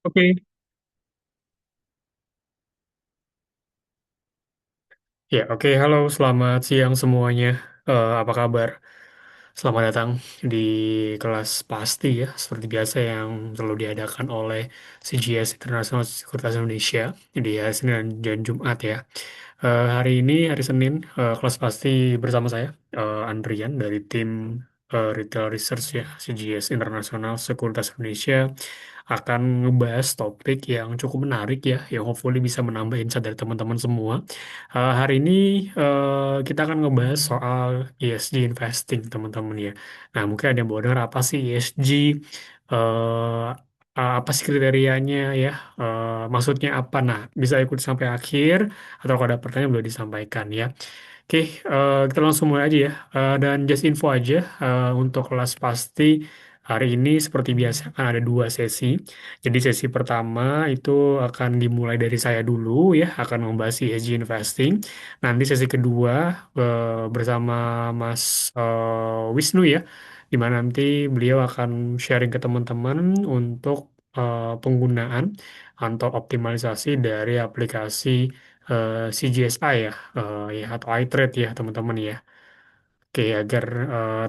Oke, ya oke. Halo, selamat siang semuanya. Apa kabar? Selamat datang di kelas pasti ya, seperti biasa yang selalu diadakan oleh CGS International Sekuritas Indonesia di hari Senin dan Jumat ya. Hari ini, hari Senin, kelas pasti bersama saya, Andrian dari tim Retail Research ya, CGS International Sekuritas Indonesia akan ngebahas topik yang cukup menarik ya, yang hopefully bisa menambah insight dari teman-teman semua. Hari ini kita akan ngebahas soal ESG investing, teman-teman ya. Nah, mungkin ada yang mau dengar apa sih ESG, apa sih kriterianya ya, maksudnya apa? Nah, bisa ikut sampai akhir, atau kalau ada pertanyaan boleh disampaikan ya. Oke, kita langsung mulai aja ya. Dan just info aja, untuk kelas pasti hari ini seperti biasa akan ada dua sesi. Jadi sesi pertama itu akan dimulai dari saya dulu ya, akan membahas ESG investing. Nanti sesi kedua bersama Mas Wisnu ya, di mana nanti beliau akan sharing ke teman-teman untuk penggunaan atau optimalisasi dari aplikasi CGSI ya, ya atau iTrade ya teman-teman ya. Oke, agar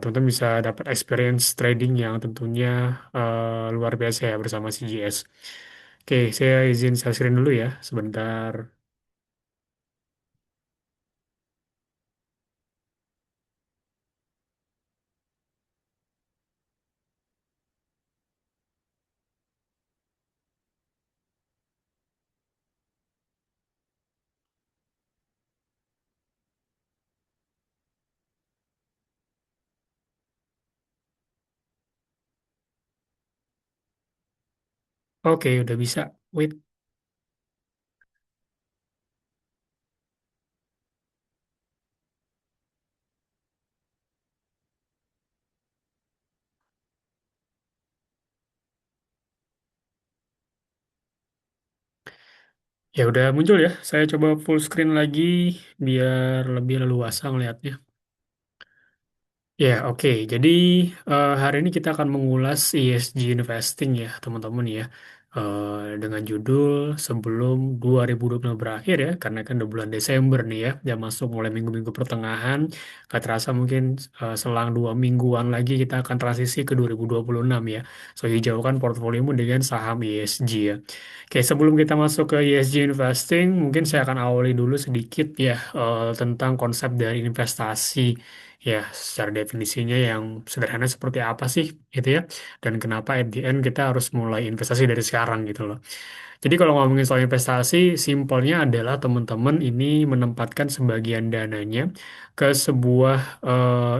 teman-teman bisa dapat experience trading yang tentunya luar biasa ya bersama CGS. Oke, saya izin share screen dulu ya, sebentar. Oke, udah bisa. Wait, ya udah muncul ya. Saya coba full screen lagi biar lebih leluasa ngeliatnya. Ya, oke. Jadi hari ini kita akan mengulas ESG investing ya, teman-teman ya. Dengan judul sebelum 2025 berakhir ya, karena kan udah bulan Desember nih ya, udah masuk mulai minggu-minggu pertengahan. Gak terasa mungkin selang 2 mingguan lagi kita akan transisi ke 2026 ya. So, hijaukan portfoliomu dengan saham ESG ya. Oke, sebelum kita masuk ke ESG investing, mungkin saya akan awali dulu sedikit ya tentang konsep dari investasi. Ya, secara definisinya yang sederhana seperti apa sih gitu ya. Dan kenapa at the end kita harus mulai investasi dari sekarang gitu loh. Jadi kalau ngomongin soal investasi, simpelnya adalah teman-teman ini menempatkan sebagian dananya ke sebuah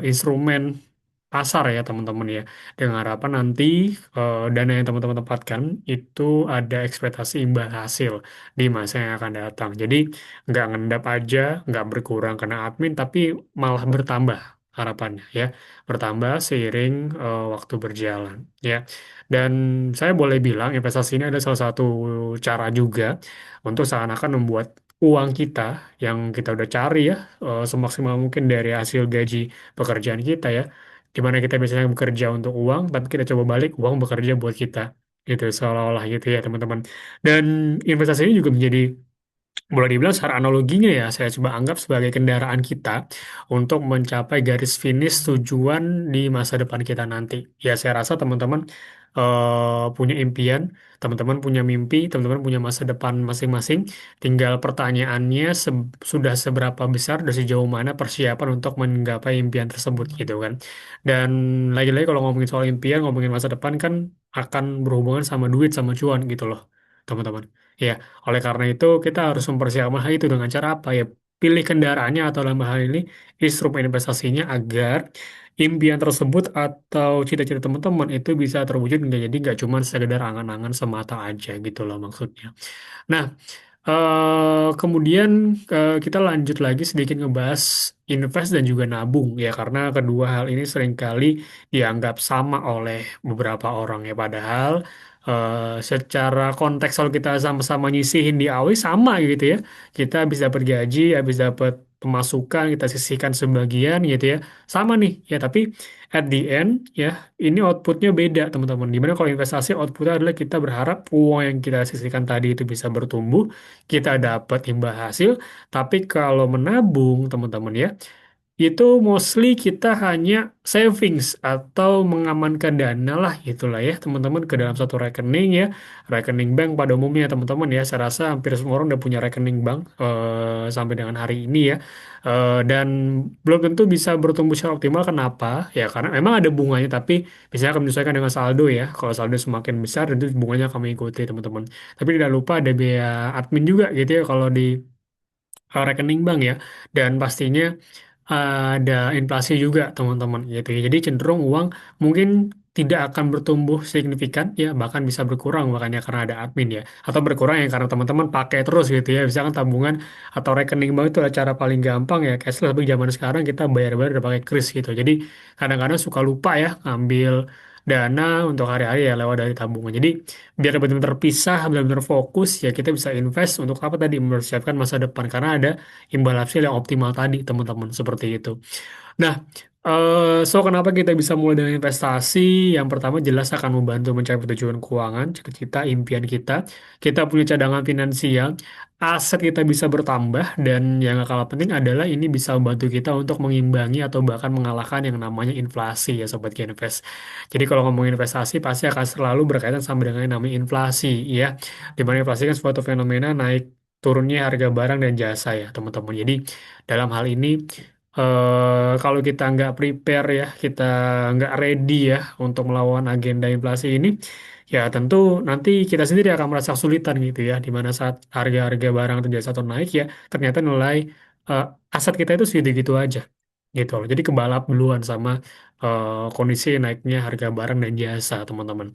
instrumen pasar ya teman-teman ya. Dengan harapan nanti dana yang teman-teman tempatkan itu ada ekspektasi imbal hasil di masa yang akan datang. Jadi nggak ngendap aja, nggak berkurang karena admin, tapi malah bertambah harapannya ya. Bertambah seiring waktu berjalan ya. Dan saya boleh bilang investasi ini ada salah satu cara juga untuk seakan-akan membuat uang kita yang kita udah cari ya semaksimal mungkin dari hasil gaji pekerjaan kita ya, di mana kita biasanya bekerja untuk uang tapi kita coba balik uang bekerja buat kita gitu seolah-olah gitu ya teman-teman. Dan investasi ini juga menjadi, boleh dibilang secara analoginya ya, saya coba anggap sebagai kendaraan kita untuk mencapai garis finish tujuan di masa depan kita nanti. Ya, saya rasa teman-teman punya impian, teman-teman punya mimpi, teman-teman punya masa depan masing-masing. Tinggal pertanyaannya sudah seberapa besar dan sejauh mana persiapan untuk menggapai impian tersebut gitu kan. Dan lagi-lagi kalau ngomongin soal impian, ngomongin masa depan kan akan berhubungan sama duit sama cuan gitu loh, teman-teman. Ya, oleh karena itu, kita harus mempersiapkan hal itu dengan cara apa ya? Pilih kendaraannya atau dalam hal ini instrumen investasinya agar impian tersebut atau cita-cita teman-teman itu bisa terwujud nggak, jadi nggak cuma sekedar angan-angan semata aja gitu loh maksudnya. Nah, kemudian kita lanjut lagi sedikit ngebahas invest dan juga nabung ya, karena kedua hal ini seringkali dianggap sama oleh beberapa orang ya, padahal secara konteks kalau kita sama-sama nyisihin di awal sama gitu ya, kita habis dapat gaji, habis dapat pemasukan, kita sisihkan sebagian gitu ya. Sama nih, ya tapi at the end ya ini outputnya beda teman-teman. Dimana kalau investasi outputnya adalah kita berharap uang yang kita sisihkan tadi itu bisa bertumbuh, kita dapat imbal hasil. Tapi kalau menabung teman-teman ya, itu mostly kita hanya savings atau mengamankan dana lah itulah ya teman-teman ke dalam satu rekening ya, rekening bank pada umumnya teman-teman ya. Saya rasa hampir semua orang udah punya rekening bank sampai dengan hari ini ya. Dan belum tentu bisa bertumbuh secara optimal. Kenapa ya? Karena memang ada bunganya, tapi biasanya akan menyesuaikan dengan saldo ya. Kalau saldo semakin besar tentu bunganya kami ikuti teman-teman. Tapi tidak lupa ada biaya admin juga gitu ya kalau di rekening bank ya. Dan pastinya ada inflasi juga teman-teman gitu ya. Jadi cenderung uang mungkin tidak akan bertumbuh signifikan ya, bahkan bisa berkurang makanya karena ada admin ya, atau berkurang ya karena teman-teman pakai terus gitu ya. Misalkan tabungan atau rekening bank itu adalah cara paling gampang ya, cashless. Tapi zaman sekarang kita bayar-bayar udah pakai kris gitu. Jadi kadang-kadang suka lupa ya ngambil dana untuk hari-hari ya lewat dari tabungan. Jadi biar benar-benar terpisah, benar-benar fokus ya, kita bisa invest untuk apa tadi, mempersiapkan masa depan karena ada imbal hasil yang optimal tadi teman-teman seperti itu. Nah, so kenapa kita bisa mulai dengan investasi? Yang pertama jelas akan membantu mencapai tujuan keuangan, cita-cita, impian kita. Kita punya cadangan finansial, aset kita bisa bertambah, dan yang gak kalah penting adalah ini bisa membantu kita untuk mengimbangi atau bahkan mengalahkan yang namanya inflasi ya Sobat Kinvest. Jadi kalau ngomongin investasi pasti akan selalu berkaitan sama dengan yang namanya inflasi ya. Di mana inflasi kan suatu fenomena naik turunnya harga barang dan jasa ya teman-teman. Jadi dalam hal ini kalau kita nggak prepare ya, kita nggak ready ya untuk melawan agenda inflasi ini, ya tentu nanti kita sendiri akan merasa kesulitan gitu ya, di mana saat harga-harga barang atau jasa tuh naik ya, ternyata nilai eh, aset kita itu segitu-gitu aja gitu loh. Jadi kebalap duluan sama kondisi naiknya harga barang dan jasa, teman-teman.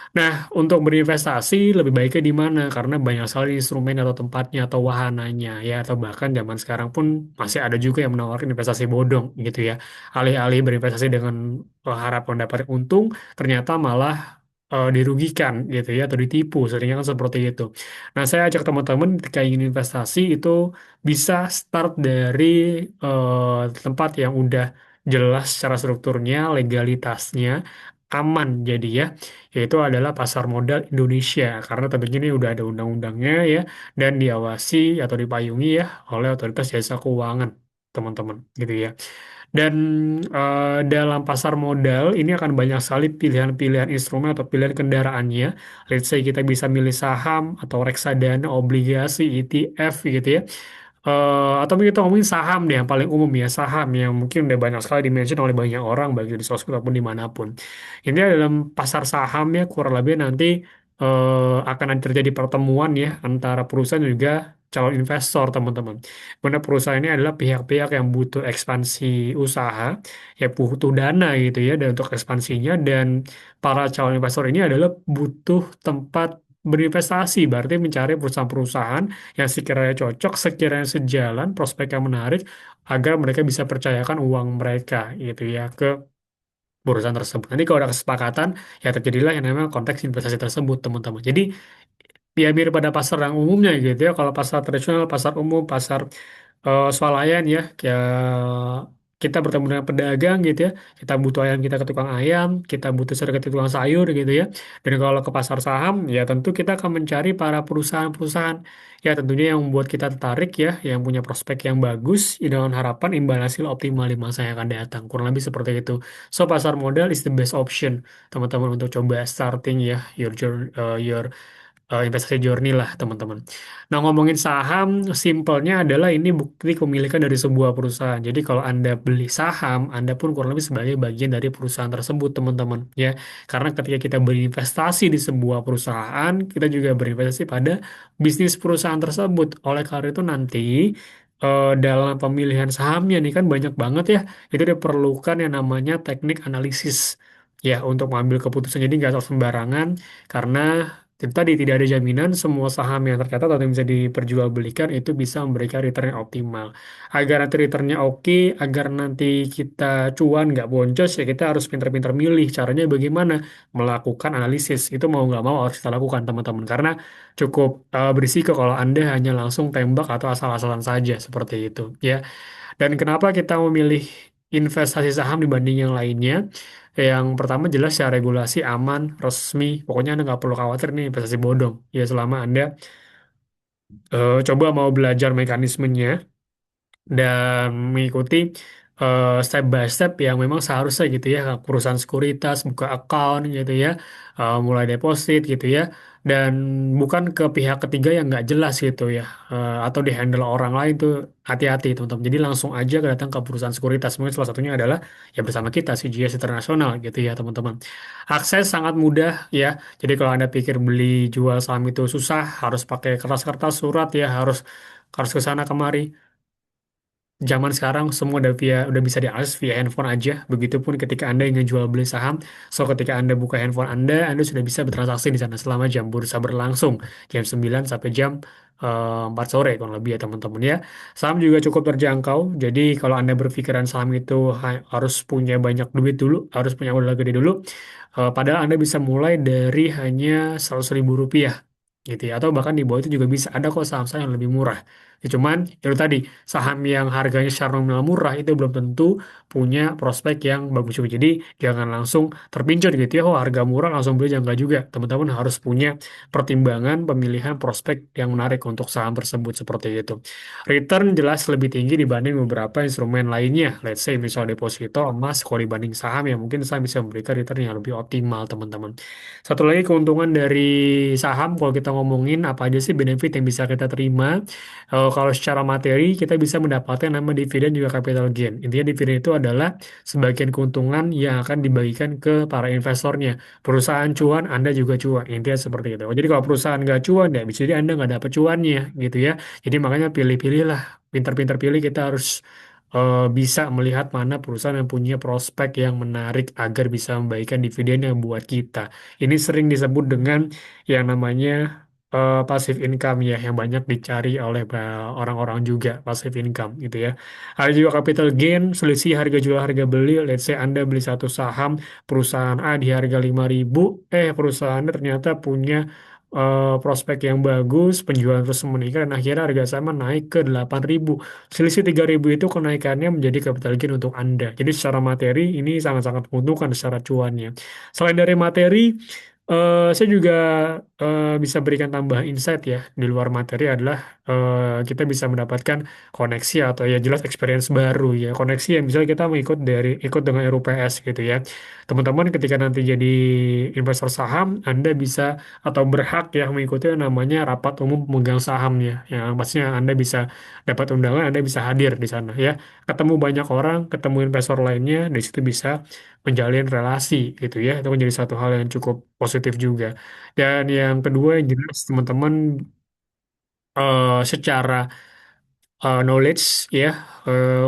Nah, untuk berinvestasi lebih baiknya di mana? Karena banyak sekali instrumen atau tempatnya atau wahananya ya, atau bahkan zaman sekarang pun masih ada juga yang menawarkan investasi bodong gitu ya. Alih-alih berinvestasi dengan harap mendapat untung, ternyata malah dirugikan gitu ya atau ditipu. Seringnya kan seperti itu. Nah, saya ajak teman-teman ketika ingin investasi itu bisa start dari tempat yang udah jelas secara strukturnya, legalitasnya aman jadi ya, yaitu adalah pasar modal Indonesia karena tentunya ini udah ada undang-undangnya ya, dan diawasi atau dipayungi ya oleh otoritas jasa keuangan teman-teman gitu ya. Dan dalam pasar modal ini akan banyak sekali pilihan-pilihan instrumen atau pilihan kendaraannya. Let's say kita bisa milih saham atau reksadana, obligasi, ETF gitu ya. Atau mungkin kita ngomongin saham deh yang paling umum ya, saham yang mungkin udah banyak sekali dimention oleh banyak orang baik di sosmed maupun dimanapun. Ini dalam pasar saham ya kurang lebih nanti akan ada terjadi pertemuan ya antara perusahaan dan juga calon investor teman-teman. Mana perusahaan ini adalah pihak-pihak yang butuh ekspansi usaha, ya butuh dana gitu ya, dan untuk ekspansinya, dan para calon investor ini adalah butuh tempat berinvestasi, berarti mencari perusahaan-perusahaan yang sekiranya cocok, sekiranya sejalan, prospek yang menarik, agar mereka bisa percayakan uang mereka gitu ya ke perusahaan tersebut. Nanti kalau ada kesepakatan, ya terjadilah yang namanya konteks investasi tersebut, teman-teman. Jadi ya mirip pada pasar yang umumnya gitu ya. Kalau pasar tradisional, pasar umum, pasar swalayan ya, kayak kita bertemu dengan pedagang gitu ya, kita butuh ayam kita ke tukang ayam, kita butuh sayur ke tukang sayur gitu ya. Dan kalau ke pasar saham ya tentu kita akan mencari para perusahaan-perusahaan ya tentunya yang membuat kita tertarik ya, yang punya prospek yang bagus ya, dengan harapan imbal hasil optimal di masa yang akan datang, kurang lebih seperti itu. So pasar modal is the best option teman-teman untuk coba starting ya your investasi journey lah teman-teman. Nah ngomongin saham, simpelnya adalah ini bukti kepemilikan dari sebuah perusahaan. Jadi kalau Anda beli saham, Anda pun kurang lebih sebagai bagian dari perusahaan tersebut teman-teman. Ya, karena ketika kita berinvestasi di sebuah perusahaan, kita juga berinvestasi pada bisnis perusahaan tersebut. Oleh karena itu nanti dalam pemilihan sahamnya nih kan banyak banget ya, itu diperlukan yang namanya teknik analisis ya untuk mengambil keputusan. Jadi nggak asal sembarangan karena Jadi tadi tidak ada jaminan semua saham yang tercatat atau yang bisa diperjualbelikan itu bisa memberikan return yang optimal. Agar nanti returnnya oke, agar nanti kita cuan nggak boncos ya kita harus pintar-pintar milih. Caranya bagaimana? Melakukan analisis. Itu mau nggak mau harus kita lakukan teman-teman. Karena cukup berisiko kalau Anda hanya langsung tembak atau asal-asalan saja seperti itu. Ya. Dan kenapa kita memilih investasi saham dibanding yang lainnya? Yang pertama jelas ya regulasi aman, resmi. Pokoknya Anda nggak perlu khawatir nih investasi bodong. Ya selama Anda coba mau belajar mekanismenya, dan mengikuti step by step yang memang seharusnya gitu ya perusahaan sekuritas buka account gitu ya, mulai deposit gitu ya, dan bukan ke pihak ketiga yang nggak jelas gitu ya, atau dihandle orang lain tuh hati-hati teman-teman. Jadi langsung aja datang ke perusahaan sekuritas, mungkin salah satunya adalah ya bersama kita CGS Internasional gitu ya teman-teman. Akses sangat mudah ya, jadi kalau Anda pikir beli jual saham itu susah harus pakai kertas-kertas surat ya, harus harus ke sana kemari. Zaman sekarang semua udah bisa diakses via handphone aja. Begitupun ketika Anda ingin jual beli saham. So ketika Anda buka handphone Anda sudah bisa bertransaksi di sana selama jam bursa berlangsung jam 9 sampai jam 4 sore kurang lebih ya teman-teman ya. Saham juga cukup terjangkau. Jadi kalau Anda berpikiran saham itu harus punya banyak duit dulu, harus punya modal gede dulu, padahal Anda bisa mulai dari hanya 100.000 rupiah gitu ya, atau bahkan di bawah itu juga bisa ada kok saham-saham yang lebih murah. Ya, cuman itu tadi saham yang harganya secara nominal murah itu belum tentu punya prospek yang bagus juga. Jadi jangan langsung terpincur gitu ya, oh harga murah langsung beli, jangan juga. Teman-teman harus punya pertimbangan pemilihan prospek yang menarik untuk saham tersebut seperti itu. Return jelas lebih tinggi dibanding beberapa instrumen lainnya. Let's say misal deposito emas, kalau dibanding saham ya mungkin saham bisa memberikan return yang lebih optimal teman-teman. Satu lagi keuntungan dari saham, kalau kita ngomongin apa aja sih benefit yang bisa kita terima. Kalau secara materi, kita bisa mendapatkan nama dividen juga capital gain. Intinya dividen itu adalah sebagian keuntungan yang akan dibagikan ke para investornya. Perusahaan cuan, Anda juga cuan. Intinya seperti itu. Jadi kalau perusahaan nggak cuan, ya bisa jadi Anda nggak dapat cuannya gitu ya. Jadi makanya pilih-pilihlah. Pintar-pintar pilih, kita harus bisa melihat mana perusahaan yang punya prospek yang menarik agar bisa membagikan dividen yang buat kita. Ini sering disebut dengan yang namanya passive income ya, yang banyak dicari oleh orang-orang juga, passive income gitu ya. Ada juga capital gain, selisih harga jual harga beli. Let's say Anda beli satu saham perusahaan A di harga 5.000, perusahaan ternyata punya prospek yang bagus, penjualan terus meningkat, dan akhirnya harga sama naik ke 8.000. Selisih 3.000 itu kenaikannya menjadi capital gain untuk Anda. Jadi secara materi ini sangat-sangat menguntungkan secara cuannya. Selain dari materi, saya juga bisa berikan tambahan insight ya di luar materi adalah kita bisa mendapatkan koneksi atau ya jelas experience baru ya. Koneksi yang misalnya kita ikut dengan RUPS gitu ya. Teman-teman ketika nanti jadi investor saham, Anda bisa atau berhak ya mengikuti yang namanya rapat umum pemegang saham ya. Yang pastinya Anda bisa dapat undangan, Anda bisa hadir di sana ya. Ketemu banyak orang, ketemu investor lainnya, di situ bisa menjalin relasi gitu ya. Itu menjadi satu hal yang cukup positif juga. Dan yang kedua yang jelas teman-teman secara knowledge ya,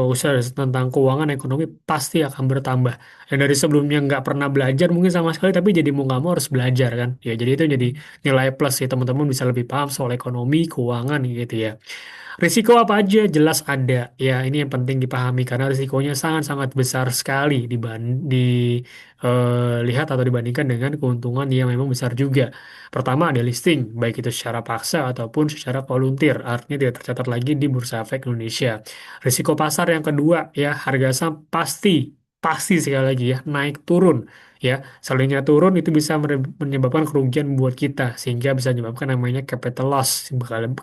usaha tentang keuangan ekonomi pasti akan bertambah. Yang dari sebelumnya nggak pernah belajar mungkin sama sekali, tapi jadi mau nggak mau harus belajar kan. Ya jadi itu jadi nilai plus ya, teman-teman bisa lebih paham soal ekonomi, keuangan gitu ya. Risiko apa aja? Jelas ada. Ya, ini yang penting dipahami karena risikonya sangat-sangat besar sekali dilihat atau dibandingkan dengan keuntungan yang memang besar juga. Pertama ada listing, baik itu secara paksa ataupun secara volunteer, artinya tidak tercatat lagi di Bursa Efek Indonesia. Risiko pasar yang kedua, ya harga saham pasti sekali lagi ya naik turun. Ya, selinnya turun itu bisa menyebabkan kerugian buat kita sehingga bisa menyebabkan namanya capital loss,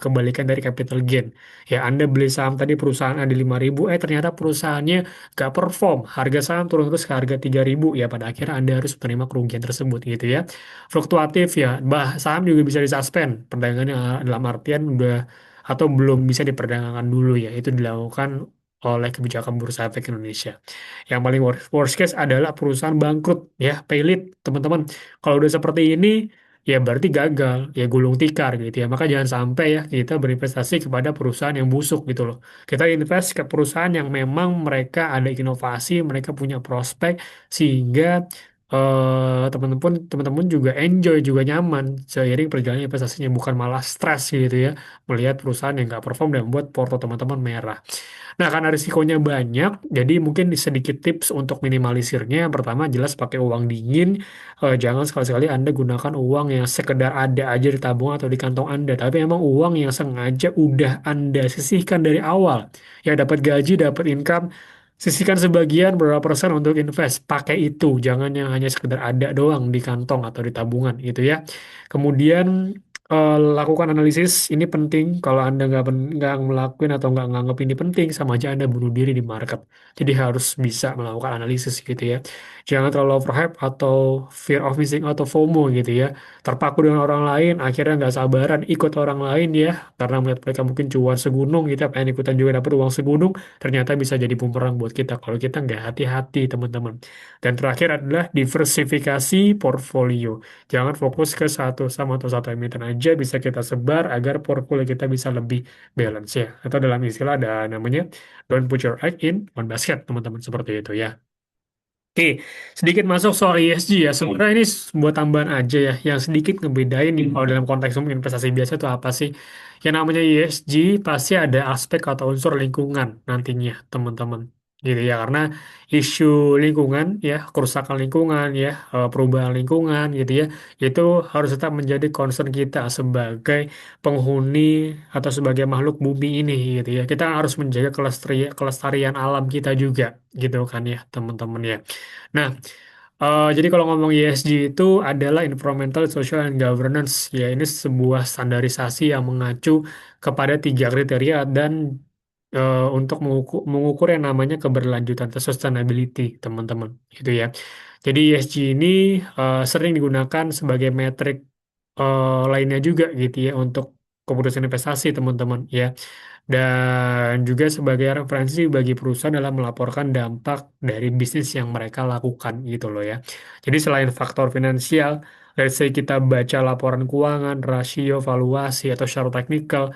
kebalikan dari capital gain. Ya, Anda beli saham tadi perusahaan ada 5.000, ternyata perusahaannya nggak perform, harga saham turun terus ke harga 3.000, ya pada akhirnya Anda harus menerima kerugian tersebut gitu ya. Fluktuatif ya, saham juga bisa disuspend perdagangannya, dalam artian udah atau belum bisa diperdagangkan dulu ya, itu dilakukan oleh kebijakan Bursa Efek Indonesia. Yang paling worst case adalah perusahaan bangkrut ya, paylit teman-teman. Kalau udah seperti ini ya berarti gagal, ya gulung tikar gitu ya. Maka jangan sampai ya kita berinvestasi kepada perusahaan yang busuk gitu loh. Kita invest ke perusahaan yang memang mereka ada inovasi, mereka punya prospek sehingga teman-teman juga enjoy juga nyaman seiring perjalanan investasinya bukan malah stres gitu ya melihat perusahaan yang nggak perform dan membuat porto teman-teman merah. Nah, karena risikonya banyak, jadi mungkin sedikit tips untuk minimalisirnya. Yang pertama, jelas pakai uang dingin. Jangan sekali-sekali Anda gunakan uang yang sekedar ada aja di tabungan atau di kantong Anda. Tapi memang uang yang sengaja udah Anda sisihkan dari awal. Ya, dapat gaji, dapat income, sisihkan sebagian berapa persen untuk invest. Pakai itu, jangan yang hanya sekedar ada doang di kantong atau di tabungan gitu ya. Kemudian lakukan analisis ini penting. Kalau Anda nggak melakukan atau nggak nganggap ini penting, sama aja Anda bunuh diri di market. Jadi harus bisa melakukan analisis gitu ya. Jangan terlalu overhype atau fear of missing out atau FOMO gitu ya. Terpaku dengan orang lain, akhirnya nggak sabaran ikut orang lain ya. Karena melihat mereka mungkin cuan segunung gitu, pengen ikutan juga dapat uang segunung, ternyata bisa jadi bumerang buat kita. Kalau kita nggak hati-hati teman-teman. Dan terakhir adalah diversifikasi portfolio. Jangan fokus ke satu sama atau satu emiten aja, bisa kita sebar agar portfolio kita bisa lebih balance ya. Atau dalam istilah ada namanya don't put your egg in one basket, teman-teman seperti itu ya. Oke, sedikit masuk soal ESG ya. Sebenarnya ini buat tambahan aja ya, yang sedikit ngebedain nih kalau dalam konteks umum investasi biasa itu apa sih? Yang namanya ESG pasti ada aspek atau unsur lingkungan nantinya, teman-teman. Gitu ya, karena isu lingkungan ya, kerusakan lingkungan ya, perubahan lingkungan gitu ya, itu harus tetap menjadi concern kita sebagai penghuni atau sebagai makhluk bumi ini gitu ya. Kita harus menjaga kelestarian alam kita juga gitu kan ya, teman-teman ya. Nah, jadi kalau ngomong ESG itu adalah Environmental, Social, and Governance. Ya, ini sebuah standarisasi yang mengacu kepada tiga kriteria dan untuk mengukur yang namanya keberlanjutan atau sustainability, teman-teman. Gitu ya. Jadi ESG ini sering digunakan sebagai metrik lainnya juga gitu ya untuk keputusan investasi, teman-teman. Ya, dan juga sebagai referensi bagi perusahaan dalam melaporkan dampak dari bisnis yang mereka lakukan gitu loh ya. Jadi selain faktor finansial, let's say kita baca laporan keuangan, rasio, valuasi, atau secara teknikal,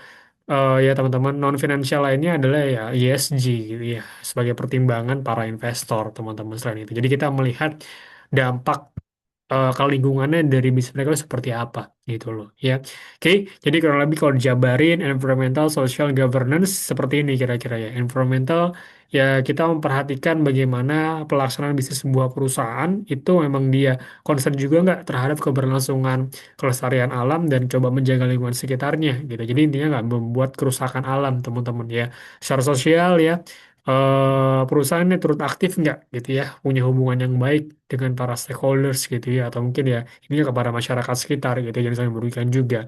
ya teman-teman, non finansial lainnya adalah ya ESG gitu ya, sebagai pertimbangan para investor teman-teman selain itu. Jadi kita melihat dampak kalau lingkungannya dari bisnis mereka itu seperti apa gitu loh ya. Oke, jadi kurang lebih kalau dijabarin environmental, social, governance seperti ini kira-kira ya. Environmental ya kita memperhatikan bagaimana pelaksanaan bisnis sebuah perusahaan itu memang dia concern juga nggak terhadap keberlangsungan kelestarian alam dan coba menjaga lingkungan sekitarnya gitu. Jadi intinya nggak membuat kerusakan alam teman-teman ya. Secara sosial ya perusahaannya turut aktif nggak gitu ya, punya hubungan yang baik dengan para stakeholders gitu ya, atau mungkin ya ini kepada masyarakat sekitar gitu yang saling merugikan juga.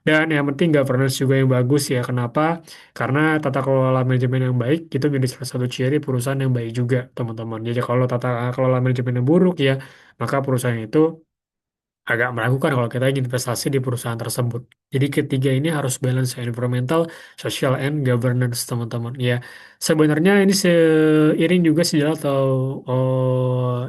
Dan yang penting governance juga yang bagus ya. Kenapa? Karena tata kelola manajemen yang baik itu menjadi salah satu ciri perusahaan yang baik juga, teman-teman. Jadi kalau tata kelola manajemen yang buruk ya, maka perusahaan itu agak meragukan kalau kita ingin investasi di perusahaan tersebut. Jadi ketiga ini harus balance ya, environmental, social, and governance, teman-teman. Ya, sebenarnya ini seiring juga sejalan atau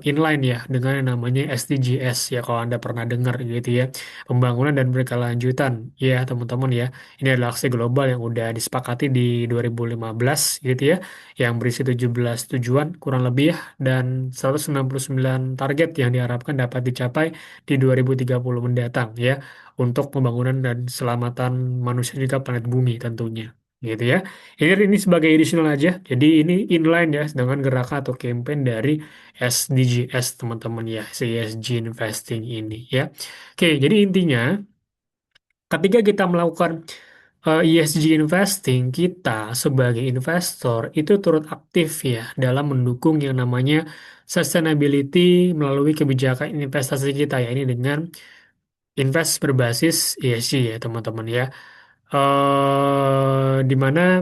inline ya dengan yang namanya SDGs ya kalau Anda pernah dengar gitu ya. Pembangunan dan berkelanjutan ya, teman-teman ya. Ini adalah aksi global yang udah disepakati di 2015 gitu ya, yang berisi 17 tujuan kurang lebih ya dan 169 target yang diharapkan dapat dicapai di 2030 mendatang ya untuk pembangunan dan keselamatan manusia juga planet bumi tentunya gitu ya. Ini sebagai additional aja. Jadi ini inline ya dengan gerakan atau campaign dari SDGs teman-teman ya, ESG investing ini ya. Oke, jadi intinya ketika kita melakukan ESG investing, kita sebagai investor itu turut aktif ya dalam mendukung yang namanya sustainability melalui kebijakan investasi kita ya ini dengan invest berbasis ESG ya teman-teman ya. Di mana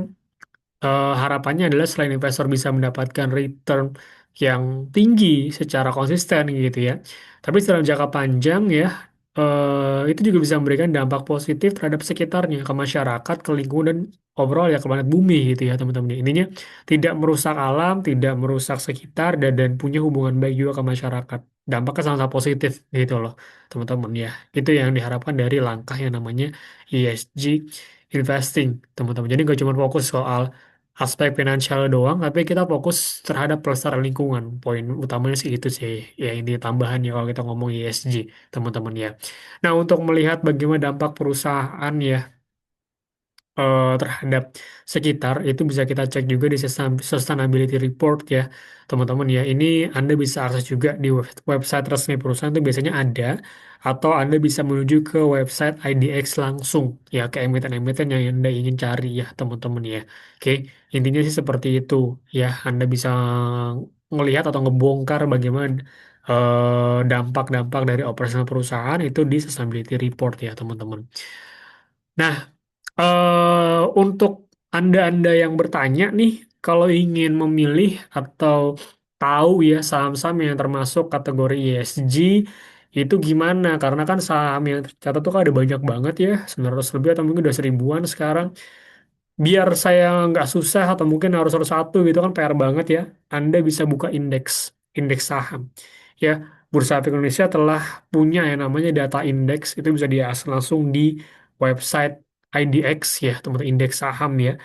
harapannya adalah selain investor bisa mendapatkan return yang tinggi secara konsisten gitu ya, tapi dalam jangka panjang ya itu juga bisa memberikan dampak positif terhadap sekitarnya, ke masyarakat, ke lingkungan, dan overall ya ke planet bumi gitu ya teman-teman. Intinya tidak merusak alam, tidak merusak sekitar, dan punya hubungan baik juga ke masyarakat. Dampaknya sangat positif gitu loh teman-teman ya. Itu yang diharapkan dari langkah yang namanya ESG investing teman-teman. Jadi nggak cuma fokus soal aspek finansial doang, tapi kita fokus terhadap pelestarian lingkungan. Poin utamanya sih itu sih, ya ini tambahan ya kalau kita ngomong ESG, teman-teman ya. Nah, untuk melihat bagaimana dampak perusahaan ya terhadap sekitar itu bisa kita cek juga di sustainability report ya teman-teman ya. Ini Anda bisa akses juga di website resmi perusahaan itu biasanya ada, atau Anda bisa menuju ke website IDX langsung ya, ke emiten-emiten yang Anda ingin cari ya teman-teman ya. Oke, intinya sih seperti itu ya. Anda bisa ngelihat atau ngebongkar bagaimana dampak-dampak dari operasional perusahaan itu di sustainability report ya teman-teman. Nah, untuk Anda-Anda yang bertanya nih, kalau ingin memilih atau tahu ya saham-saham yang termasuk kategori ESG itu gimana? Karena kan saham yang tercatat tuh kan ada banyak banget ya, 900 lebih atau mungkin udah 1000-an sekarang. Biar saya nggak susah atau mungkin harus satu gitu kan PR banget ya. Anda bisa buka indeks saham. Ya, Bursa Efek Indonesia telah punya yang namanya data indeks, itu bisa diakses langsung di website IDX ya, teman-teman, indeks saham ya.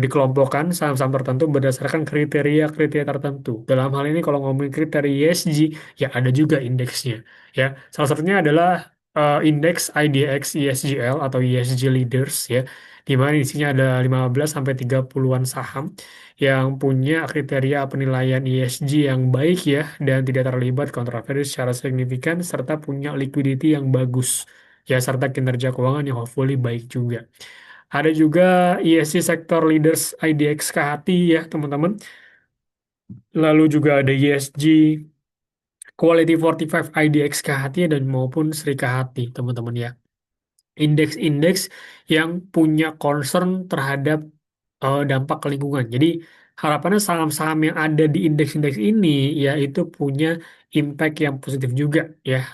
Dikelompokkan saham-saham tertentu berdasarkan kriteria-kriteria tertentu. Dalam hal ini kalau ngomongin kriteria ESG, ya ada juga indeksnya. Ya, salah satunya adalah indeks IDX ESGL atau ESG Leaders ya, di mana isinya ada 15 sampai 30-an saham yang punya kriteria penilaian ESG yang baik ya, dan tidak terlibat kontroversi secara signifikan serta punya liquidity yang bagus ya, serta kinerja keuangan yang hopefully baik juga. Ada juga ESG Sector Leaders IDX KHT ya teman-teman. Lalu juga ada ESG Quality 45 IDX KHT dan maupun Sri KHT teman-teman ya. Indeks-indeks yang punya concern terhadap dampak ke lingkungan. Jadi harapannya saham-saham yang ada di indeks-indeks ini ya itu punya impact yang positif juga ya,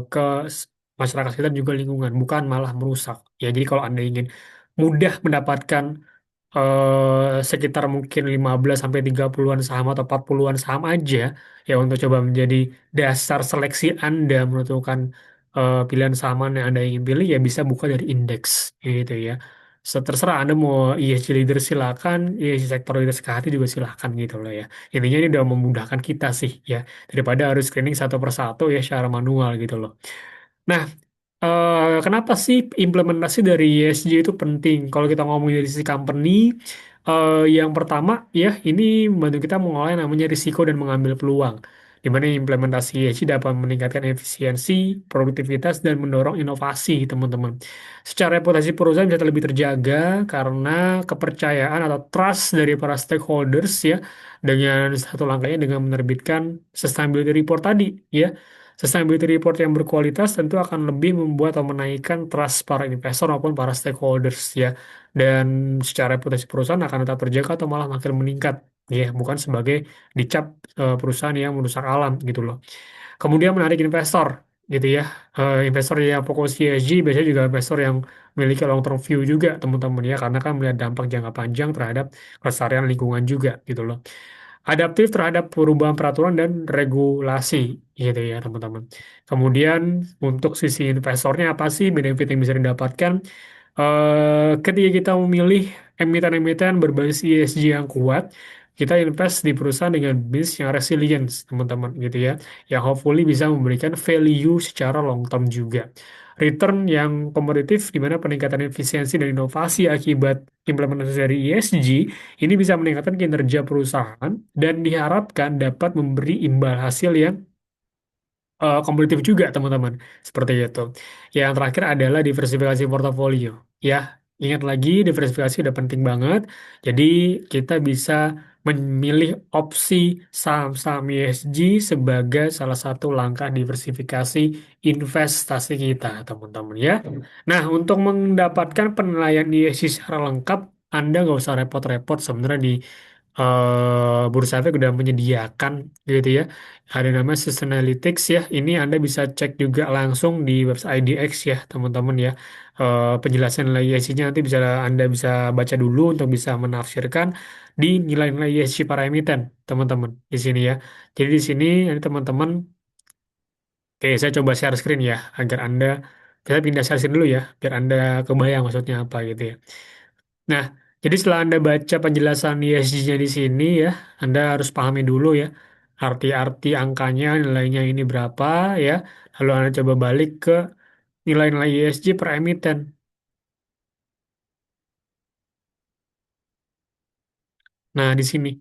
ke masyarakat sekitar juga lingkungan, bukan malah merusak. Ya, jadi kalau Anda ingin mudah mendapatkan sekitar mungkin 15 sampai 30-an saham atau 40-an saham aja ya untuk coba menjadi dasar seleksi Anda menentukan pilihan saham mana yang Anda ingin pilih, ya bisa buka dari indeks gitu ya. Terserah Anda mau ESG leader silakan, ESG sektor leader sekali juga silakan gitu loh ya. Intinya ini udah memudahkan kita sih ya, daripada harus screening satu persatu ya secara manual gitu loh. Nah, kenapa sih implementasi dari ESG itu penting? Kalau kita ngomong dari sisi company, yang pertama ya ini membantu kita mengolah yang namanya risiko dan mengambil peluang. Di mana implementasi ESG dapat meningkatkan efisiensi, produktivitas, dan mendorong inovasi, teman-teman. Secara reputasi perusahaan bisa lebih terjaga karena kepercayaan atau trust dari para stakeholders ya, dengan satu langkahnya dengan menerbitkan sustainability report tadi ya. Sustainability report yang berkualitas tentu akan lebih membuat atau menaikkan trust para investor maupun para stakeholders ya. Dan secara reputasi perusahaan akan tetap terjaga atau malah makin meningkat ya, bukan sebagai dicap perusahaan yang merusak alam gitu loh. Kemudian menarik investor gitu ya. Investor yang fokus ESG biasanya juga investor yang memiliki long term view juga teman-teman ya, karena kan melihat dampak jangka panjang terhadap kelestarian lingkungan juga gitu loh. Adaptif terhadap perubahan peraturan dan regulasi gitu ya teman-teman. Kemudian untuk sisi investornya apa sih benefit yang bisa didapatkan? Ketika kita memilih emiten-emiten berbasis ESG yang kuat, kita invest di perusahaan dengan bisnis yang resilient, teman-teman, gitu ya, yang hopefully bisa memberikan value secara long term juga. Return yang kompetitif, di mana peningkatan efisiensi dan inovasi akibat implementasi dari ESG ini bisa meningkatkan kinerja perusahaan dan diharapkan dapat memberi imbal hasil yang kompetitif juga teman-teman, seperti itu. Yang terakhir adalah diversifikasi portofolio ya. Ingat lagi, diversifikasi udah penting banget, jadi kita bisa memilih opsi saham-saham ESG sebagai salah satu langkah diversifikasi investasi kita teman-teman ya. Nah, untuk mendapatkan penilaian ESG secara lengkap, Anda nggak usah repot-repot sebenarnya di Bursa Efek udah menyediakan gitu ya. Ada nama Sustainalytics ya. Ini Anda bisa cek juga langsung di website IDX ya, teman-teman ya. Penjelasan nilai ESG-nya nanti bisa Anda bisa baca dulu untuk bisa menafsirkan di nilai-nilai ESG para emiten, teman-teman di sini ya. Jadi di sini nanti teman-teman, oke, saya coba share screen ya agar Anda, kita pindah share screen dulu ya, biar Anda kebayang maksudnya apa gitu ya. Nah, Jadi setelah Anda baca penjelasan ESG-nya di sini ya, Anda harus pahami dulu ya arti-arti angkanya, nilainya ini berapa ya. Lalu Anda coba balik ke nilai-nilai ESG per emiten. Nah, di sini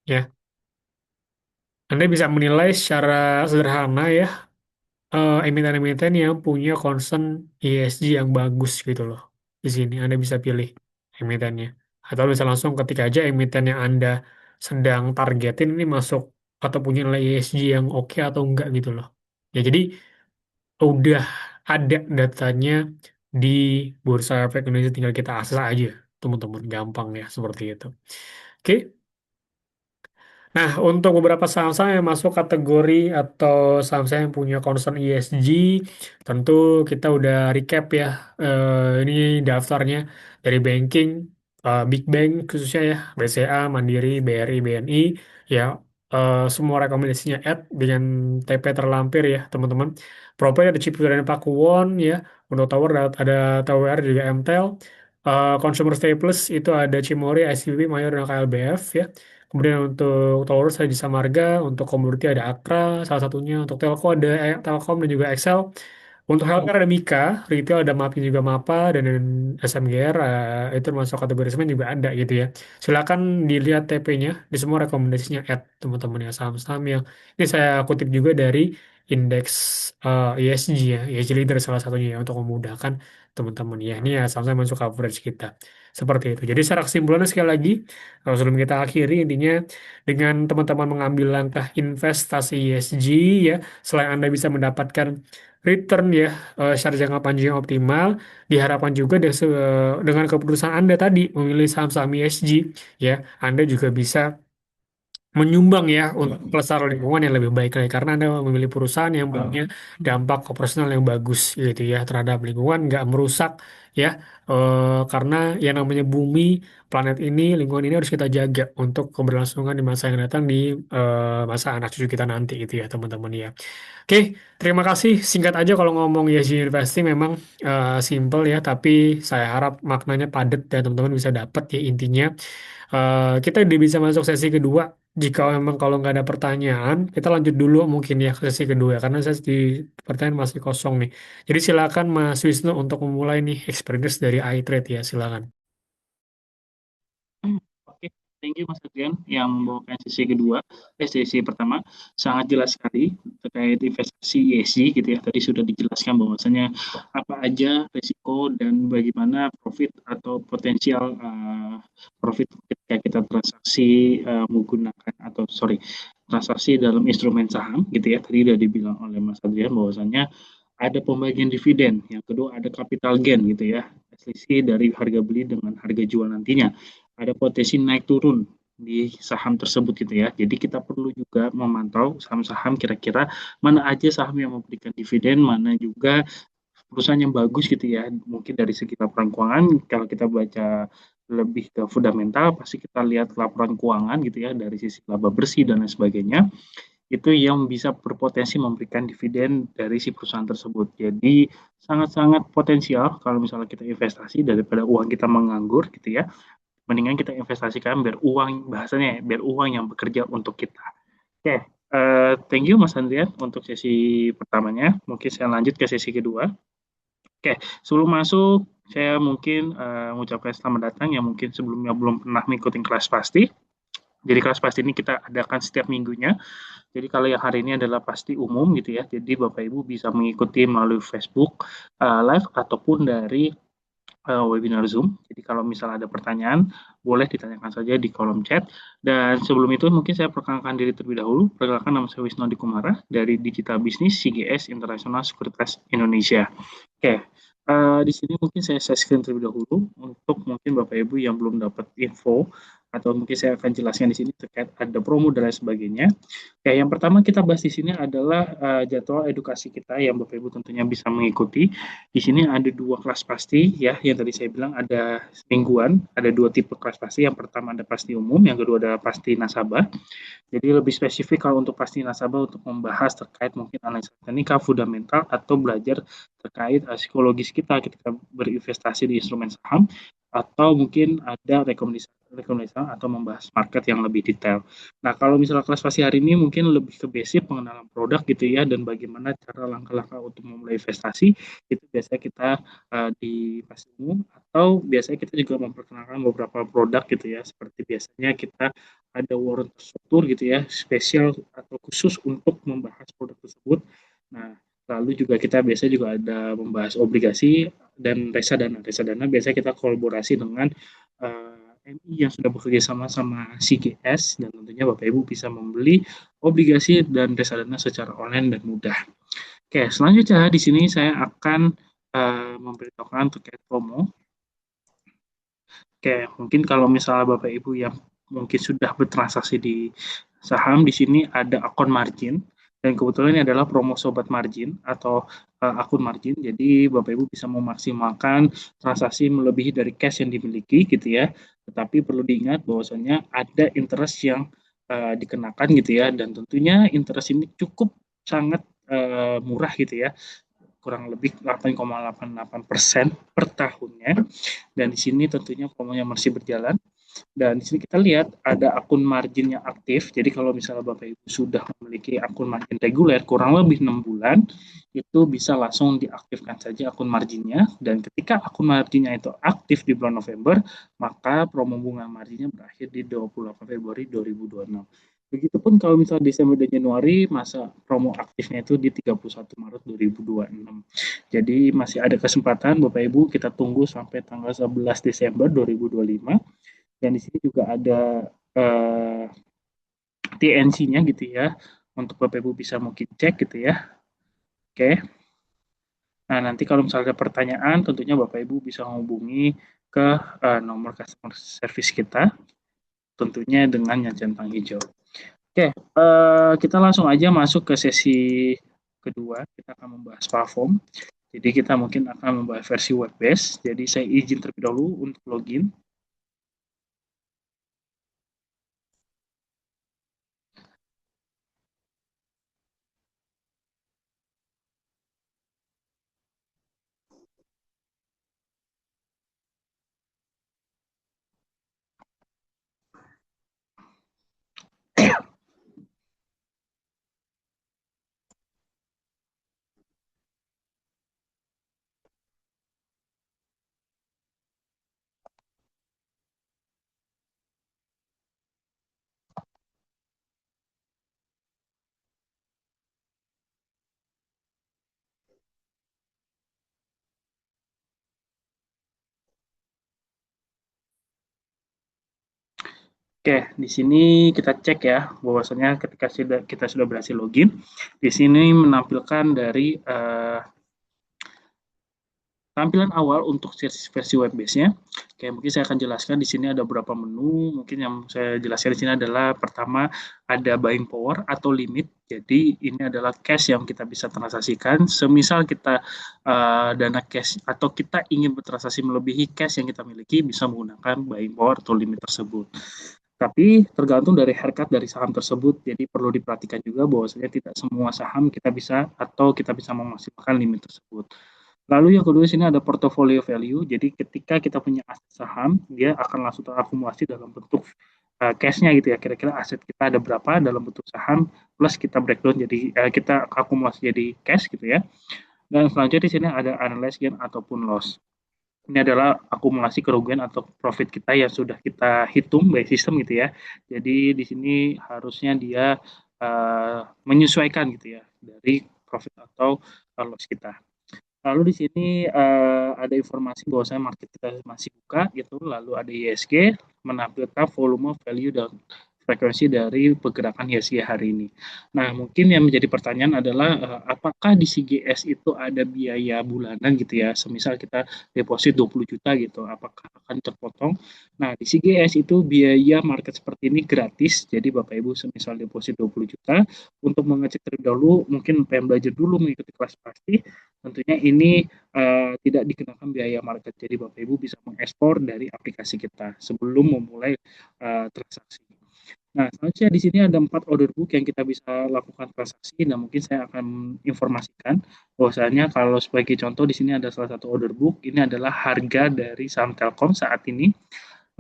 ya. Anda bisa menilai secara sederhana ya emiten-emiten yang punya concern ESG yang bagus gitu loh. Di sini Anda bisa pilih emitennya. Atau bisa langsung ketik aja emiten yang Anda sedang targetin ini masuk atau punya nilai ESG yang oke atau enggak gitu loh. Ya jadi udah ada datanya di Bursa Efek Indonesia, tinggal kita akses aja teman-teman, gampang ya seperti itu. Oke. Nah, untuk beberapa saham-saham yang masuk kategori atau saham-saham yang punya concern ESG, tentu kita udah recap ya. Ini daftarnya dari banking, Big Bank khususnya ya, BCA, Mandiri, BRI, BNI, ya semua rekomendasinya add dengan TP terlampir ya teman-teman. Propel ada Ciputra dan Pakuwon ya, untuk Tower ada TWR juga MTEL. Consumer Staples itu ada Cimori, ICBP, Mayor, dan KLBF ya. Kemudian untuk Taurus ada Jasa Marga, untuk komoditi ada Akra, salah satunya. Untuk Telco ada Telkom dan juga Excel. Untuk healthcare ada Mika, retail ada MAPI juga MAPA, dan SMGR, itu masuk kategori semen juga ada gitu ya. Silakan dilihat TP-nya, di semua rekomendasinya add teman-teman ya, saham-saham yang ini saya kutip juga dari indeks ESG ya, ESG leader salah satunya ya, untuk memudahkan teman-teman ya. Ini ya saham-saham masuk coverage kita. Seperti itu. Jadi secara kesimpulannya sekali lagi, kalau sebelum kita akhiri, intinya dengan teman-teman mengambil langkah investasi ESG ya, selain Anda bisa mendapatkan return ya secara jangka panjang yang optimal, diharapkan juga dengan keputusan Anda tadi memilih saham-saham ESG ya, Anda juga bisa menyumbang ya untuk pelestarian lingkungan yang lebih baik lagi, karena Anda memilih perusahaan yang punya dampak operasional yang bagus gitu ya terhadap lingkungan, nggak merusak ya, karena yang namanya bumi, planet ini, lingkungan ini harus kita jaga untuk keberlangsungan di masa yang datang, di masa anak cucu kita nanti gitu ya teman-teman ya. Oke, terima kasih. Singkat aja kalau ngomong ESG investing memang simple ya, tapi saya harap maknanya padat ya teman-teman bisa dapat ya intinya. Kita udah bisa masuk sesi kedua. Jika memang kalau nggak ada pertanyaan, kita lanjut dulu mungkin ya ke sesi kedua, karena saya di pertanyaan masih kosong nih. Jadi silakan Mas Wisnu untuk memulai nih experience dari iTrade ya, silakan. Oke, thank you Mas Adrian yang membawakan sesi kedua, sesi pertama sangat jelas sekali terkait investasi ESG gitu ya. Tadi sudah dijelaskan bahwasanya apa aja risiko dan bagaimana profit atau potensial profit ketika kita transaksi menggunakan atau sorry transaksi dalam instrumen saham gitu ya. Tadi sudah dibilang oleh Mas Adrian bahwasanya ada pembagian dividen, yang kedua ada capital gain gitu ya, selisih dari harga beli dengan harga jual nantinya, ada potensi naik turun di saham tersebut gitu ya. Jadi kita perlu juga memantau saham-saham kira-kira mana aja saham yang memberikan dividen, mana juga perusahaan yang bagus gitu ya. Mungkin dari segi laporan keuangan, kalau kita baca lebih ke fundamental, pasti kita lihat laporan keuangan gitu ya, dari sisi laba bersih dan lain sebagainya itu yang bisa berpotensi memberikan dividen dari si perusahaan tersebut. Jadi sangat-sangat potensial kalau misalnya kita investasi daripada uang kita menganggur gitu ya. Mendingan kita investasikan biar uang bahasanya ya, biar uang yang bekerja untuk kita. Oke, thank you Mas Andrian untuk sesi pertamanya. Mungkin saya lanjut ke sesi kedua. Oke, sebelum masuk saya mungkin mengucapkan selamat datang yang mungkin sebelumnya belum pernah mengikuti kelas pasti. Jadi kelas pasti ini kita adakan setiap minggunya. Jadi kalau yang hari ini adalah pasti umum gitu ya. Jadi Bapak Ibu bisa mengikuti melalui Facebook live ataupun dari webinar Zoom. Jadi kalau misalnya ada pertanyaan, boleh ditanyakan saja di kolom chat. Dan sebelum itu mungkin saya perkenalkan diri terlebih dahulu. Perkenalkan nama saya Wisnu Kumara dari Digital Business CGS International Sekuritas Indonesia. Oke, di sini mungkin saya share screen terlebih dahulu untuk mungkin Bapak Ibu yang belum dapat info atau mungkin saya akan jelaskan di sini terkait ada promo dan lain sebagainya. Ya, yang pertama kita bahas di sini adalah jadwal edukasi kita yang Bapak Ibu tentunya bisa mengikuti. Di sini ada dua kelas pasti ya, yang tadi saya bilang ada mingguan, ada dua tipe kelas pasti. Yang pertama ada pasti umum, yang kedua adalah pasti nasabah. Jadi lebih spesifik kalau untuk pasti nasabah untuk membahas terkait mungkin analisa teknikal, fundamental atau belajar terkait psikologis kita ketika berinvestasi di instrumen saham. atau mungkin ada rekomendasi rekomendasi atau membahas market yang lebih detail. Nah, kalau misalnya kelas pasti hari ini mungkin lebih ke basic pengenalan produk gitu ya dan bagaimana cara langkah-langkah untuk memulai investasi itu biasanya kita di kelas umum atau biasanya kita juga memperkenalkan beberapa produk gitu ya seperti biasanya kita ada warrant struktur gitu ya spesial atau khusus untuk membahas produk tersebut. Nah, lalu juga kita biasanya juga ada membahas obligasi dan reksadana. Reksadana biasanya kita kolaborasi dengan MI yang sudah bekerja sama sama CGS dan tentunya Bapak Ibu bisa membeli obligasi dan reksadana secara online dan mudah. Oke, selanjutnya di sini saya akan memberitahukan terkait promo. Oke, mungkin kalau misalnya Bapak Ibu yang mungkin sudah bertransaksi di saham, di sini ada akun margin. Dan kebetulan ini adalah promo sobat margin atau akun margin. Jadi Bapak Ibu bisa memaksimalkan transaksi melebihi dari cash yang dimiliki gitu ya. Tetapi perlu diingat bahwasanya ada interest yang dikenakan gitu ya. Dan tentunya interest ini cukup sangat murah gitu ya, kurang lebih 8,88% per tahunnya. Dan di sini tentunya promonya masih berjalan. Dan di sini kita lihat ada akun margin yang aktif. Jadi kalau misalnya Bapak Ibu sudah memiliki akun margin reguler kurang lebih 6 bulan, itu bisa langsung diaktifkan saja akun marginnya. Dan ketika akun marginnya itu aktif di bulan November, maka promo bunga marginnya berakhir di 28 Februari 2026. Begitupun kalau misalnya Desember dan Januari, masa promo aktifnya itu di 31 Maret 2026. Jadi masih ada kesempatan Bapak Ibu kita tunggu sampai tanggal 11 Desember 2025. Dan di sini juga ada TNC-nya gitu ya untuk Bapak Ibu bisa mungkin cek gitu ya. Oke. Nah, nanti kalau misalnya ada pertanyaan tentunya Bapak Ibu bisa menghubungi ke nomor customer service kita tentunya dengan yang centang hijau. Oke, kita langsung aja masuk ke sesi kedua. Kita akan membahas platform. Jadi kita mungkin akan membahas versi web based. Jadi saya izin terlebih dahulu untuk login. Oke, di sini kita cek ya bahwasanya ketika kita sudah berhasil login, di sini menampilkan dari tampilan awal untuk versi web base-nya. Oke, mungkin saya akan jelaskan di sini ada beberapa menu. Mungkin yang saya jelaskan di sini adalah pertama ada buying power atau limit. Jadi ini adalah cash yang kita bisa transaksikan. Semisal kita dana cash atau kita ingin bertransaksi melebihi cash yang kita miliki bisa menggunakan buying power atau limit tersebut. Tapi tergantung dari haircut dari saham tersebut. Jadi perlu diperhatikan juga bahwasanya tidak semua saham kita bisa atau kita bisa memaksimalkan limit tersebut. Lalu yang kedua sini ada portfolio value. Jadi ketika kita punya aset saham, dia akan langsung terakumulasi dalam bentuk cash-nya gitu ya. Kira-kira aset kita ada berapa dalam bentuk saham plus kita breakdown jadi kita akumulasi jadi cash gitu ya. Dan selanjutnya di sini ada analyze gain ataupun loss. Ini adalah akumulasi kerugian atau profit kita yang sudah kita hitung by system gitu ya. Jadi di sini harusnya dia menyesuaikan gitu ya dari profit atau loss kita. Lalu di sini ada informasi bahwasanya market kita masih buka gitu, lalu ada ISG menampilkan volume, value dan frekuensi dari pergerakan ISG hari ini. Nah, mungkin yang menjadi pertanyaan adalah apakah di CGS itu ada biaya bulanan gitu ya, semisal kita deposit 20 juta gitu, apakah akan terpotong? Nah, di CGS itu biaya market seperti ini gratis, jadi Bapak Ibu semisal deposit 20 juta, untuk mengecek terlebih dahulu, mungkin pengen belajar dulu mengikuti kelas pasti, tentunya ini tidak dikenakan biaya market. Jadi Bapak Ibu bisa mengekspor dari aplikasi kita sebelum memulai transaksi. Nah, selanjutnya di sini ada 4 order book yang kita bisa lakukan transaksi. Nah, mungkin saya akan informasikan bahwasanya kalau sebagai contoh di sini ada salah satu order book, ini adalah harga dari saham Telkom saat ini.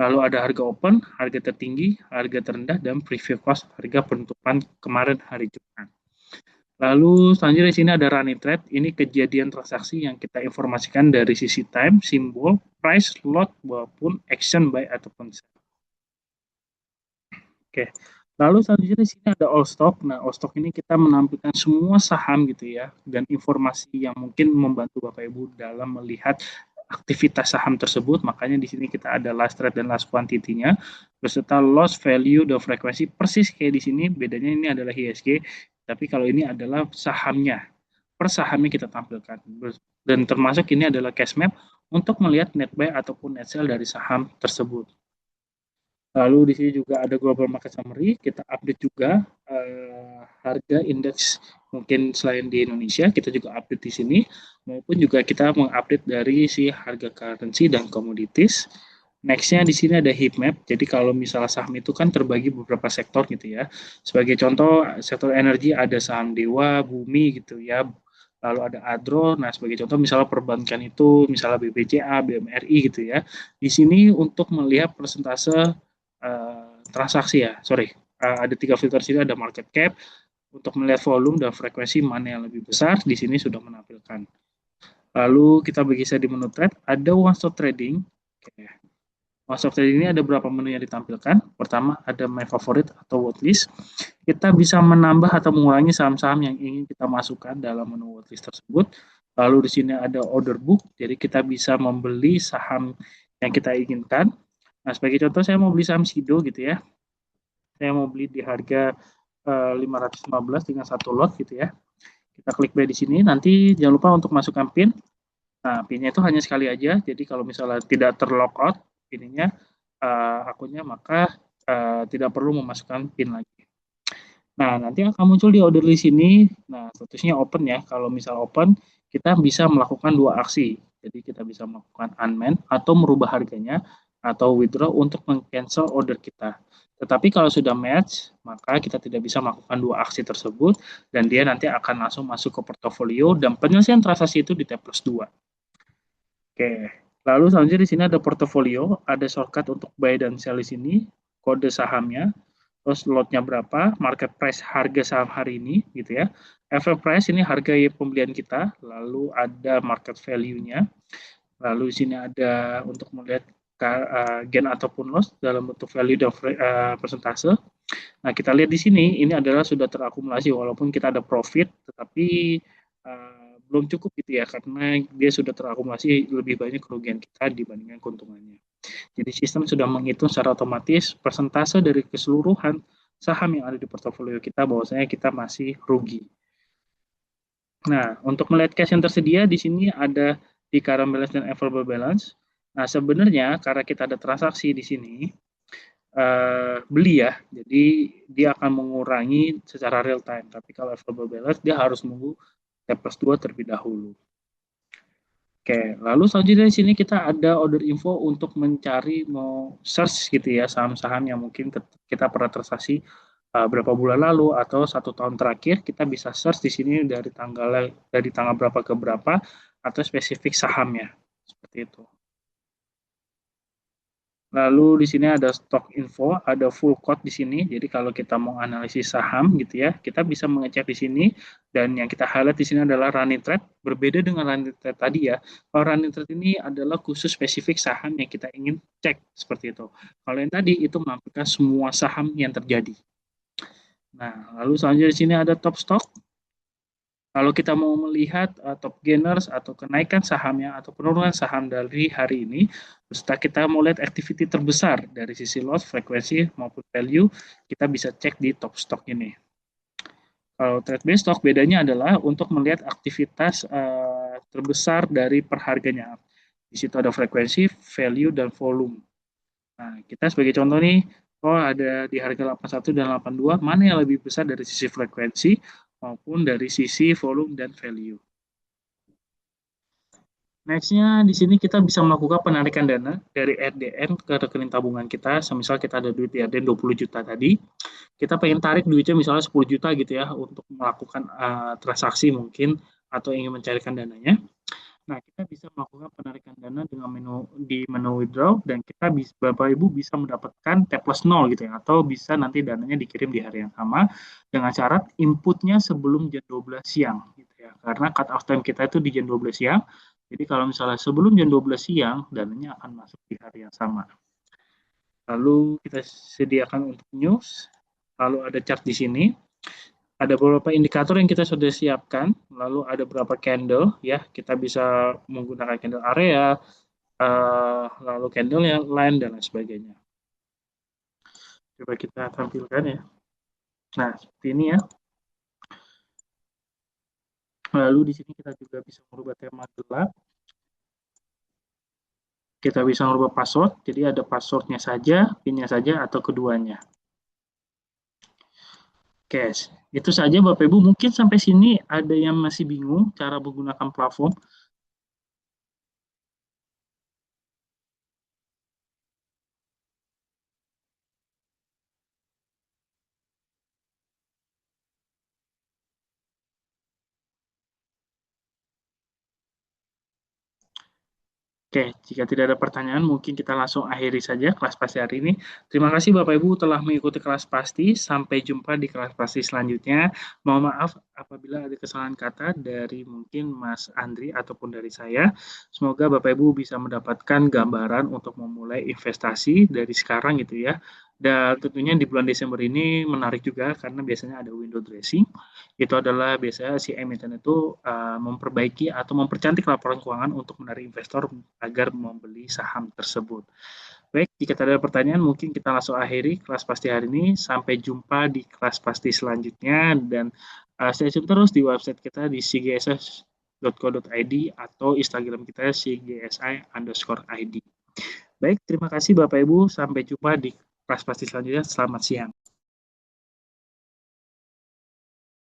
Lalu ada harga open, harga tertinggi, harga terendah, dan preview cost harga penutupan kemarin hari Jumat. Lalu selanjutnya di sini ada running trade. Ini kejadian transaksi yang kita informasikan dari sisi time, simbol, price, lot, maupun action buy ataupun sell. Oke. Lalu selanjutnya di sini ada all stock. Nah, all stock ini kita menampilkan semua saham gitu ya dan informasi yang mungkin membantu Bapak Ibu dalam melihat aktivitas saham tersebut. Makanya di sini kita ada last trade dan last quantity-nya beserta loss value dan frekuensi persis kayak di sini. Bedanya ini adalah ISG, tapi kalau ini adalah sahamnya. Per sahamnya kita tampilkan. Dan termasuk ini adalah cash map untuk melihat net buy ataupun net sell dari saham tersebut. Lalu di sini juga ada global market summary, kita update juga harga indeks mungkin selain di Indonesia, kita juga update di sini, maupun juga kita mengupdate dari si harga currency dan commodities. Nextnya di sini ada heat map, jadi kalau misalnya saham itu kan terbagi beberapa sektor gitu ya. Sebagai contoh, sektor energi ada saham Dewa, Bumi gitu ya, lalu ada Adro. Nah, sebagai contoh misalnya perbankan itu misalnya BBCA, BMRI gitu ya. Di sini untuk melihat persentase transaksi ya, sorry, ada 3 filter sini, ada market cap, untuk melihat volume dan frekuensi mana yang lebih besar, di sini sudah menampilkan. Lalu kita bergeser di menu trade, ada one stop trading. Oke. One stop trading ini ada beberapa menu yang ditampilkan. Pertama ada my favorite atau watchlist. Kita bisa menambah atau mengurangi saham-saham yang ingin kita masukkan dalam menu watchlist tersebut. Lalu di sini ada order book, jadi kita bisa membeli saham yang kita inginkan. Nah, sebagai contoh saya mau beli saham Sido gitu ya. Saya mau beli di harga 515 dengan satu lot gitu ya. Kita klik buy di sini. Nanti jangan lupa untuk masukkan PIN. Nah, PIN-nya itu hanya sekali aja. Jadi kalau misalnya tidak terlogout PIN-nya akunnya, maka tidak perlu memasukkan PIN lagi. Nah, nanti akan muncul di order list ini. Nah, statusnya open ya. Kalau misal open, kita bisa melakukan dua aksi. Jadi kita bisa melakukan unmanned atau merubah harganya atau withdraw untuk meng-cancel order kita. Tetapi kalau sudah match, maka kita tidak bisa melakukan dua aksi tersebut dan dia nanti akan langsung masuk ke portofolio dan penyelesaian transaksi itu di tab plus 2. Oke. Lalu selanjutnya di sini ada portofolio, ada shortcut untuk buy dan sell di sini, kode sahamnya, terus lotnya berapa, market price harga saham hari ini gitu ya. Average price ini harga pembelian kita, lalu ada market value-nya, lalu di sini ada untuk melihat gain ataupun loss dalam bentuk value dan persentase. Nah, kita lihat di sini ini adalah sudah terakumulasi walaupun kita ada profit, tetapi belum cukup gitu ya karena dia sudah terakumulasi lebih banyak kerugian kita dibandingkan keuntungannya. Jadi sistem sudah menghitung secara otomatis persentase dari keseluruhan saham yang ada di portofolio kita bahwasanya kita masih rugi. Nah, untuk melihat cash yang tersedia di sini ada di current balance dan available balance. Nah, sebenarnya karena kita ada transaksi di sini beli ya, jadi dia akan mengurangi secara real time. Tapi kalau available balance dia harus menunggu T plus 2 terlebih dahulu. Oke, lalu selanjutnya di sini kita ada order info untuk mencari mau search gitu ya saham-saham yang mungkin kita pernah transaksi berapa bulan lalu atau 1 tahun terakhir kita bisa search di sini dari tanggal berapa ke berapa atau spesifik sahamnya seperti itu. Lalu di sini ada stock info, ada full code di sini. Jadi kalau kita mau analisis saham gitu ya, kita bisa mengecek di sini. Dan yang kita highlight di sini adalah running trade. Berbeda dengan running trade tadi ya. Kalau running trade ini adalah khusus spesifik saham yang kita ingin cek seperti itu. Kalau yang tadi itu menampilkan semua saham yang terjadi. Nah, lalu selanjutnya di sini ada top stock. Kalau kita mau melihat top gainers atau kenaikan sahamnya atau penurunan saham dari hari ini, serta kita mau lihat activity terbesar dari sisi loss, frekuensi maupun value, kita bisa cek di top stock ini. Kalau trade based stock bedanya adalah untuk melihat aktivitas terbesar dari perharganya. Di situ ada frekuensi, value, dan volume. Nah, kita sebagai contoh nih, oh ada di harga 81 dan 82, mana yang lebih besar dari sisi frekuensi maupun dari sisi volume dan value. Nextnya di sini kita bisa melakukan penarikan dana dari RDN ke rekening tabungan kita. Semisal kita ada duit di RDN 20 juta tadi, kita pengen tarik duitnya misalnya 10 juta gitu ya untuk melakukan transaksi mungkin atau ingin mencairkan dananya. Nah, kita bisa melakukan penarikan dana dengan menu withdraw dan kita bisa Bapak Ibu bisa mendapatkan T plus 0 gitu ya atau bisa nanti dananya dikirim di hari yang sama dengan syarat inputnya sebelum jam 12 siang gitu ya. Karena cut off time kita itu di jam 12 siang. Jadi kalau misalnya sebelum jam 12 siang dananya akan masuk di hari yang sama. Lalu kita sediakan untuk news, lalu ada chart di sini. Ada beberapa indikator yang kita sudah siapkan, lalu ada beberapa candle ya, kita bisa menggunakan candle area, lalu candle yang lain dan lain sebagainya. Coba kita tampilkan ya. Nah, seperti ini ya. Lalu di sini kita juga bisa merubah tema gelap. Kita bisa merubah password, jadi ada passwordnya saja, PIN-nya saja, atau keduanya. Oke, itu saja Bapak Ibu. Mungkin sampai sini ada yang masih bingung cara menggunakan platform. Oke, jika tidak ada pertanyaan, mungkin kita langsung akhiri saja kelas pasti hari ini. Terima kasih Bapak Ibu telah mengikuti kelas pasti. Sampai jumpa di kelas pasti selanjutnya. Mohon maaf apabila ada kesalahan kata dari mungkin Mas Andri ataupun dari saya. Semoga Bapak Ibu bisa mendapatkan gambaran untuk memulai investasi dari sekarang gitu ya. Dan tentunya di bulan Desember ini menarik juga karena biasanya ada window dressing. Itu adalah biasanya si emiten itu memperbaiki atau mempercantik laporan keuangan untuk menarik investor agar membeli saham tersebut. Baik, jika tidak ada pertanyaan, mungkin kita langsung akhiri kelas pasti hari ini. Sampai jumpa di kelas pasti selanjutnya dan stay tune terus di website kita di cgss.co.id atau Instagram kita cgsi_id. Baik, terima kasih Bapak Ibu. Sampai jumpa di kelas pasti selanjutnya. Selamat siang.